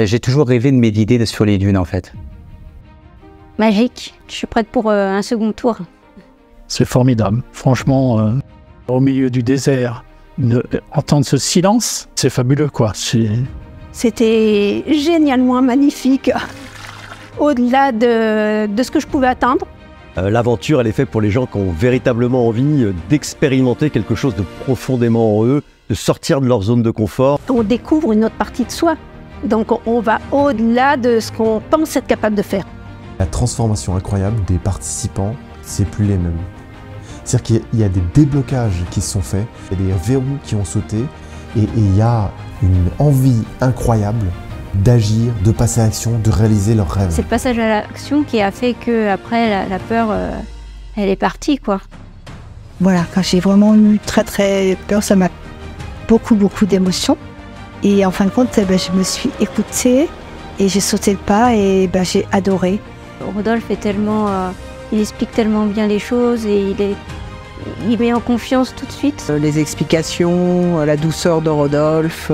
J'ai toujours rêvé de méditer sur les dunes en fait. Magique, je suis prête pour un second tour. C'est formidable. Franchement, au milieu du désert, entendre ce silence, c'est fabuleux quoi. C'était génialement magnifique, au-delà de ce que je pouvais attendre. L'aventure, elle est faite pour les gens qui ont véritablement envie d'expérimenter quelque chose de profondément en eux, de sortir de leur zone de confort. On découvre une autre partie de soi, donc on va au-delà de ce qu'on pense être capable de faire. La transformation incroyable des participants, c'est plus les mêmes. C'est-à-dire qu'il y a des déblocages qui se sont faits, il y a des verrous qui ont sauté, et il y a une envie incroyable d'agir, de passer à l'action, de réaliser leurs rêves. C'est le passage à l'action qui a fait que après la peur, elle est partie quoi. Voilà, quand j'ai vraiment eu très peur, ça m'a beaucoup d'émotions. Et en fin de compte, je me suis écoutée et j'ai sauté le pas et j'ai adoré. Rodolphe est tellement, il explique tellement bien les choses et il met en confiance tout de suite. Les explications, la douceur de Rodolphe,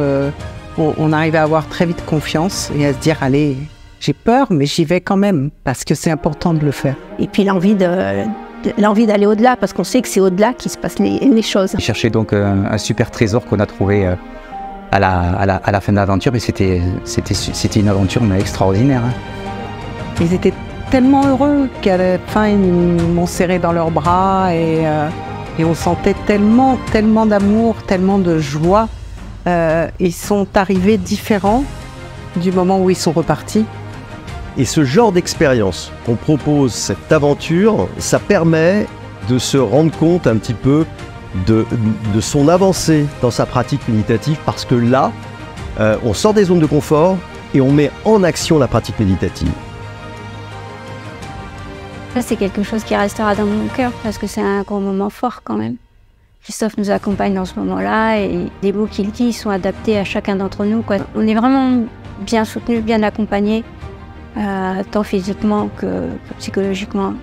on arrive à avoir très vite confiance et à se dire allez, j'ai peur mais j'y vais quand même parce que c'est important de le faire. Et puis l'envie d'aller au-delà, parce qu'on sait que c'est au-delà qu'il se passe les choses. Il cherchait donc un super trésor qu'on a trouvé à la fin de l'aventure, mais c'était une aventure extraordinaire. Hein. Ils étaient tellement heureux qu'à la fin ils m'ont serré dans leurs bras et on sentait tellement d'amour, tellement de joie. Ils sont arrivés différents du moment où ils sont repartis. Et ce genre d'expérience qu'on propose, cette aventure, ça permet de se rendre compte un petit peu de son avancée dans sa pratique méditative, parce que là, on sort des zones de confort et on met en action la pratique méditative. Ça, c'est quelque chose qui restera dans mon cœur parce que c'est un gros moment fort quand même. Christophe nous accompagne dans ce moment-là et les mots qu'il dit sont adaptés à chacun d'entre nous, quoi. On est vraiment bien soutenus, bien accompagnés, tant physiquement que psychologiquement.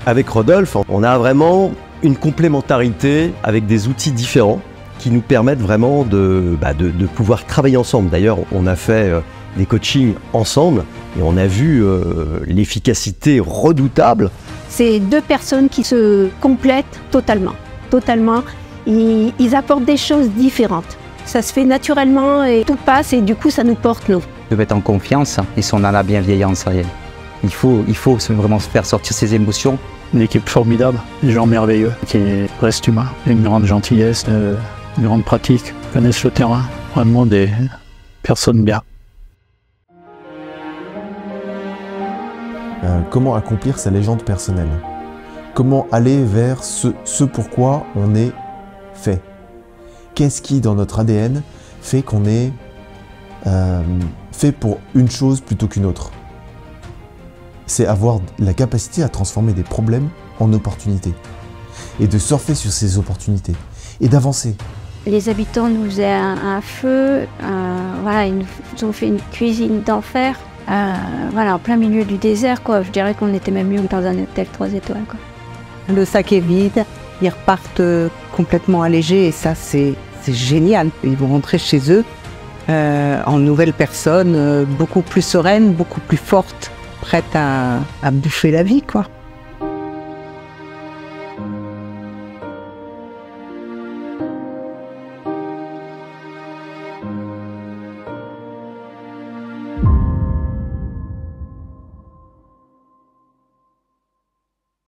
Avec Rodolphe, on a vraiment une complémentarité avec des outils différents qui nous permettent vraiment de pouvoir travailler ensemble. D'ailleurs, on a fait des coachings ensemble et on a vu l'efficacité redoutable. C'est deux personnes qui se complètent totalement. Ils apportent des choses différentes. Ça se fait naturellement et tout passe et du coup ça nous porte nous. De mettre en confiance, ils sont dans la bienveillance. Il faut vraiment se faire sortir ses émotions. Une équipe formidable, des gens merveilleux qui restent humains, une grande gentillesse, une grande pratique, connaissent le terrain, vraiment des personnes bien. Comment accomplir sa légende personnelle? Comment aller vers ce pourquoi on est fait? Qu'est-ce qui, dans notre ADN, fait qu'on est fait pour une chose plutôt qu'une autre? C'est avoir la capacité à transformer des problèmes en opportunités et de surfer sur ces opportunités et d'avancer. Les habitants nous faisaient un feu, voilà, ils nous ont fait une cuisine d'enfer, voilà, en plein milieu du désert, quoi. Je dirais qu'on était même mieux que dans un hôtel 3 étoiles, quoi. Le sac est vide, ils repartent complètement allégés et ça c'est génial. Ils vont rentrer chez eux en nouvelles personnes, beaucoup plus sereines, beaucoup plus fortes, prêtes à bouffer la vie, quoi.